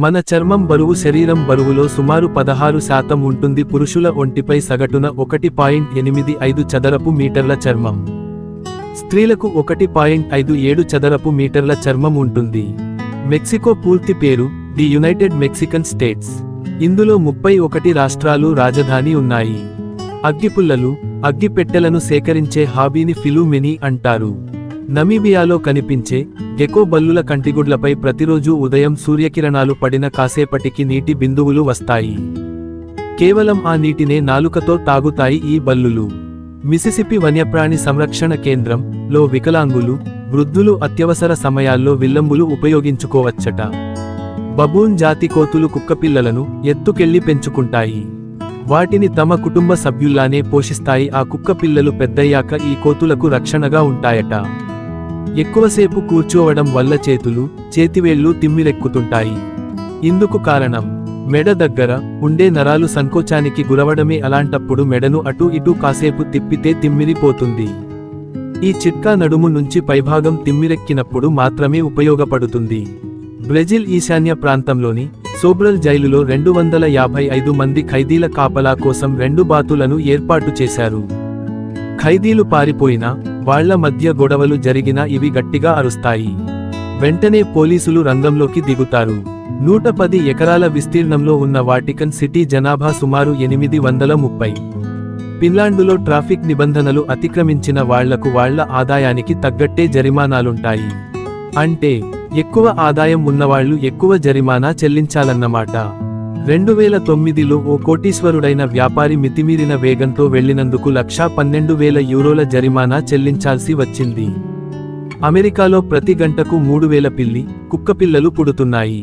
మన చర్మం బరువు శరీరం బరువులో సుమారు 16% ఉంటుంది. పురుషుల ఒంటిపై సగటున 1.85 చదరపు మీటర్ల చర్మం, స్త్రీలకు 1.57 చదరపు మీటర్ల చర్మం ఉంటుంది. మెక్సికో పూర్తి పేరు ది యునైటెడ్ మెక్సికన్ స్టేట్స్. ఇందులో 31 రాష్ట్రాలు, రాజధాని ఉన్నాయి. అగ్గిపుల్లలు, అగ్గిపెట్టెలను సేకరించే హాబీని ఫిలూమెనీ అంటారు. నమీబియాలో కనిపించే గెకో బల్లుల కంటిగుడ్లపై ప్రతిరోజు ఉదయం సూర్యకిరణాలు పడిన కాసేపటికి నీటి బిందువులు వస్తాయి. కేవలం ఆ నీటినే నాలుకతో తాగుతాయి ఈ బల్లులు. మిసిసిపి వన్యప్రాణి సంరక్షణ కేంద్రం లో వికలాంగులు, వృద్ధులు అత్యవసర సమయాల్లో విల్లంబులు ఉపయోగించుకోవచ్చట. బబూన్ జాతి కోతులు కుక్కపిల్లలను ఎత్తుకెళ్లి పెంచుకుంటాయి. వాటిని తమ కుటుంబ సభ్యుల్లానే పోషిస్తాయి. ఆ కుక్క పిల్లలు పెద్దయ్యాక ఈ కోతులకు రక్షణగా ఉంటాయట. ఎక్కువసేపు కూర్చోవడం వల్ల చేతులు, చేతివేళ్లు తిమ్మిరెక్కుతుంటాయి. ఇందుకు కారణం మెడ దగ్గర ఉండే నరాలు సంకోచానికి గురవడమే. అలాంటప్పుడు మెడను అటూ ఇటూ కాసేపు తిప్పితే తిమ్మిరిపోతుంది. ఈ చిట్కా నడుము నుంచి పైభాగం తిమ్మిరెక్కినప్పుడు మాత్రమే ఉపయోగపడుతుంది. బ్రెజిల్ ఈశాన్య ప్రాంతంలోని సోబ్రల్ జైలులో 255 మంది ఖైదీల కాపలా కోసం 2 బాతులను ఏర్పాటు చేశారు. ఖైదీలు పారిపోయినా, వాళ్ల మధ్య గొడవలు జరిగినా ఇవి గట్టిగా అరుస్తాయి. వెంటనే పోలీసులు రంగంలోకి దిగుతారు. 110 ఎకరాల విస్తీర్ణంలో ఉన్న వాటికన్ సిటీ జనాభా సుమారు 830. ఫిన్లాండులో ట్రాఫిక్ నిబంధనలు అతిక్రమించిన వాళ్లకు వాళ్ల ఆదాయానికి తగ్గట్టే జరిమానాలుంటాయి. అంటే ఎక్కువ ఆదాయం ఉన్నవాళ్లు ఎక్కువ జరిమానా చెల్లించాలన్నమాట. 2009లో ఓ కోటీశ్వరుడైన వ్యాపారి మితిమీరిన వేగంతో వెళ్లినందుకు €112,000 జరిమానా చెల్లించాల్సి వచ్చింది. అమెరికాలో ప్రతి గంటకు 3,000 పిల్లి, కుక్కపిల్లలు పుడుతున్నాయి.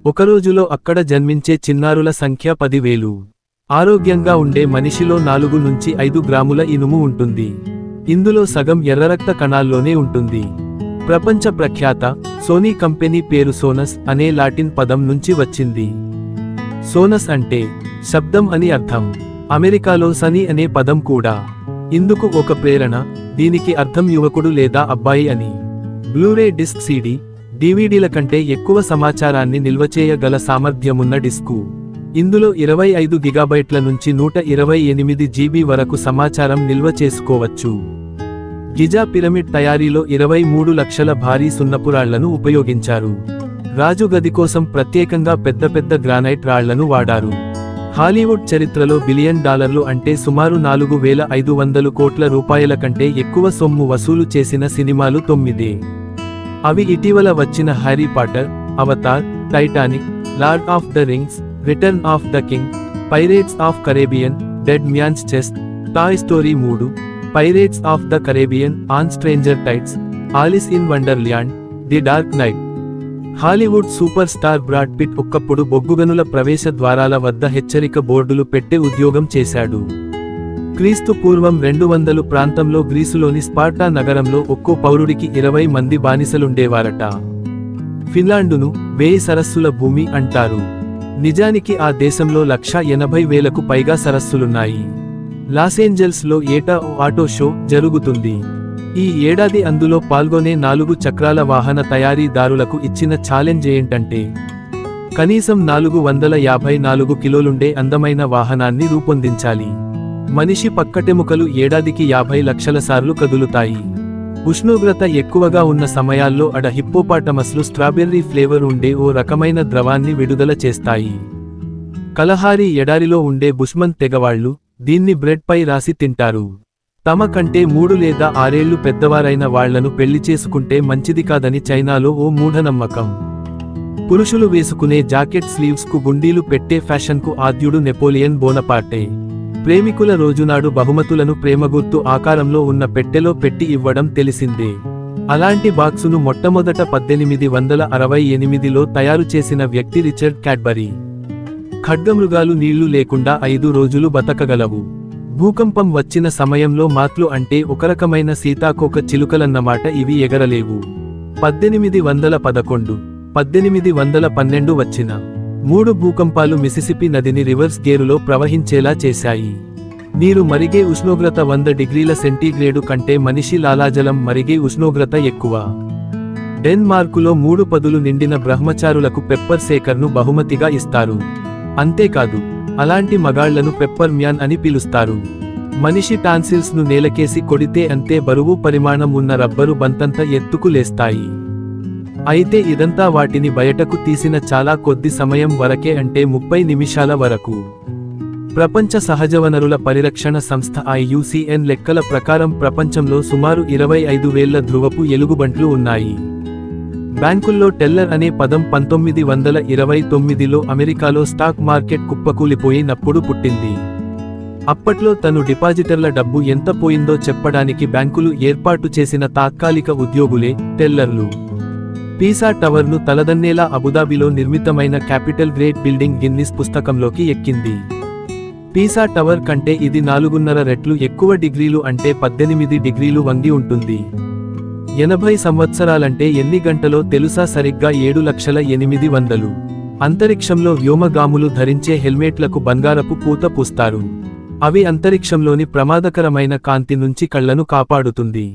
ఒకరోజులో అక్కడ జన్మించే చిన్నారుల సంఖ్య 10,000. ఆరోగ్యంగా ఉండే మనిషిలో 4 నుంచి 5 గ్రాముల ఇనుము ఉంటుంది. ఇందులో సగం ఎర్రరక్త కణాల్లోనే ఉంటుంది. ప్రపంచ ప్రఖ్యాత సోనీ కంపెనీ పేరు సోనస్ అనే లాటిన్ పదం నుంచి వచ్చింది. సోనస్ అంటే శబ్దం అని అర్థం. అమెరికాలో సనీ అనే పదం కూడా. ఇందుకు ఒక ప్రేరణ, దీనికి అర్థం యువకుడు లేదా అబ్బాయి అని. బ్లూరే డిస్క్ సిడి, డివిడీల కంటే ఎక్కువ సమాచారాన్ని నిల్వచేయగల సామర్థ్యమున్న డిస్కు. ఇందులో 25 గిగాబైట్ల నుంచి 128 జీబీ వరకు సమాచారం నిల్వ చేసుకోవచ్చు. గిజా పిరమిడ్ తయారీలో 23 లక్షల భారీ సున్నపురాళ్లను ఉపయోగించారు. రాజు గది కోసం ప్రత్యేకంగా పెద్ద పెద్ద గ్రానైట్ రాళ్లను వాడారు. హాలీవుడ్ చరిత్రలో $1 బిలియన్ అంటే సుమారు 4,500 కోట్ల రూపాయల కంటే ఎక్కువ సొమ్ము వసూలు చేసిన సినిమాలు 9. అవి ఇటీవల వచ్చిన Harry Potter, Avatar, Titanic, Lord of the Rings, Return of the King, Pirates of Caribbean, Dead Man's Chest, Toy Story 3, Pirates of the Caribbean, On Stranger Tides, Alice in Wonderland, the Dark Knight. Hollywood super star Brad Pitt ఒక్కప్పుడు బొగ్గుగనుల ప్రవేశ ద్వారాల వద్ద హెచ్చరిక బోర్డులు పెట్టే ఉద్యోగం చేశాడు. క్రీస్తు పూర్వం 200 ప్రాంతంలో గ్రీసులోని స్పార్టా నగరంలో ఒక్కో పౌరుడికి 20 మంది బానిసలుండేవారట. ఫిన్లాండును 1000 సరస్సుల భూమి అంటారు. నిజానికి ఆ దేశంలో 180,000కు పైగా సరస్సులున్నాయి. లాసేంజల్స్ లో ఏటా ఓ ఆటో షో జరుగుతుంది. ఈ ఏడాది అందులో పాల్గొనే 4 చక్రాల వాహన తయారీదారులకు ఇచ్చిన ఛాలెంజ్ ఏంటంటే కనీసం 454 కిలోలుండే అందమైన వాహనాన్ని రూపొందించాలి. మనిషి పక్కటెముకలు ఏడాదికి 50 లక్షల సార్లు కదులుతాయి. ఉష్ణోగ్రత ఎక్కువగా ఉన్న సమయాల్లో అడ హిప్పోపాటమస్లు స్ట్రాబెర్రీ ఫ్లేవర్ ఉండే ఓ రకమైన ద్రవాన్ని విడుదల చేస్తాయి. కలహారీ ఎడారిలో ఉండే బుష్మన్ తెగవాళ్లు దీన్ని బ్రెడ్ పై రాసి తింటారు. తమ కంటే 3 లేదా 6 ఏళ్లు పెద్దవారైన వాళ్లను పెళ్లి చేసుకుంటే మంచిది కాదని చైనాలో ఓ మూఢనమ్మకం. పురుషులు వేసుకునే జాకెట్ స్లీవ్స్ కు గుండీలు పెట్టే ఫ్యాషన్కు ఆద్యుడు నెపోలియన్ బోనపార్టే. ప్రేమికుల రోజునాడు బహుమతులను ప్రేమగుర్తు ఆకారంలో ఉన్న పెట్టెలో పెట్టి ఇవ్వడం తెలిసిందే. అలాంటి బాక్సును మొట్టమొదట 1868లో తయారు చేసిన వ్యక్తి రిచర్డ్ క్యాడ్బరీ. ఖడ్గమృగాలు నీళ్లు లేకుండా 5 రోజులు బతకగలవు. భూకంపం వచ్చిన సమయంలో మాత్లు అంటే ఒకరకమైన సీతాకోక చిలుకలన్నమాట. ఇవి ఎగరలేవు. 1811, 1812 వచ్చిన 3 భూకంపాలు మిసిసిపి నదిని రివర్స్ గేరులో ప్రవహించేలా చేశాయి. నీరు మరిగే ఉష్ణోగ్రత 100 డిగ్రీల సెంటీగ్రేడు కంటే మనిషి లాలాజలం మరిగే ఉష్ణోగ్రత ఎక్కువ. డెన్మార్కులో 3 పదులు నిండిన బ్రహ్మచారులకు పెప్పర్ శేఖర్ను బహుమతిగా ఇస్తారు. అంతేకాదు, అలాంటి మగాళ్లను పెప్పర్ మ్యాన్ అని పిలుస్తారు. మనిషి టాన్సిల్స్ ను నేలకేసి కొడితే అంతే బరువు పరిమాణం ఉన్న రబ్బరు బంతంత ఎత్తుకు లేస్తాయి. అయితే ఇదంతా వాటిని బయటకు తీసిన చాలా కొద్ది సమయం వరకే, అంటే 30 నిమిషాల వరకు. ప్రపంచ సహజవనరుల పరిరక్షణ సంస్థ IUCN లెక్కల ప్రకారం ప్రపంచంలో సుమారు 25,000 ధృవపు ఎలుగుబంట్లు ఉన్నాయి. బ్యాంకుల్లో టెల్లర్ అనే పదం 1929లో అమెరికాలో స్టాక్ మార్కెట్ కుప్పకూలిపోయినప్పుడు పుట్టింది. అప్పట్లో తను డిపాజిటర్ల డబ్బు ఎంత పోయిందో చెప్పడానికి బ్యాంకులు ఏర్పాటు చేసిన తాత్కాలిక ఉద్యోగులే టెల్లర్లు. పీసా టవర్ను తలదన్నేలా అబుదాబిలో నిర్మితమైన క్యాపిటల్ గ్రేట్ బిల్డింగ్ గిన్నిస్ పుస్తకంలోకి ఎక్కింది. పీసా టవర్ కంటే ఇది 4.5 రెట్లు ఎక్కువ డిగ్రీలు, అంటే 18 డిగ్రీలు వంగి ఉంటుంది. 80 సంవత్సరాలంటే ఎన్ని గంటలో తెలుసా? సరిగ్గా 7,08,000. అంతరిక్షంలో వ్యోమగాములు ధరించే హెల్మెట్లకు బంగారపు పూత పూస్తారు. అవి అంతరిక్షంలోని ప్రమాదకరమైన కాంతి నుంచి కళ్లను కాపాడుతుంది.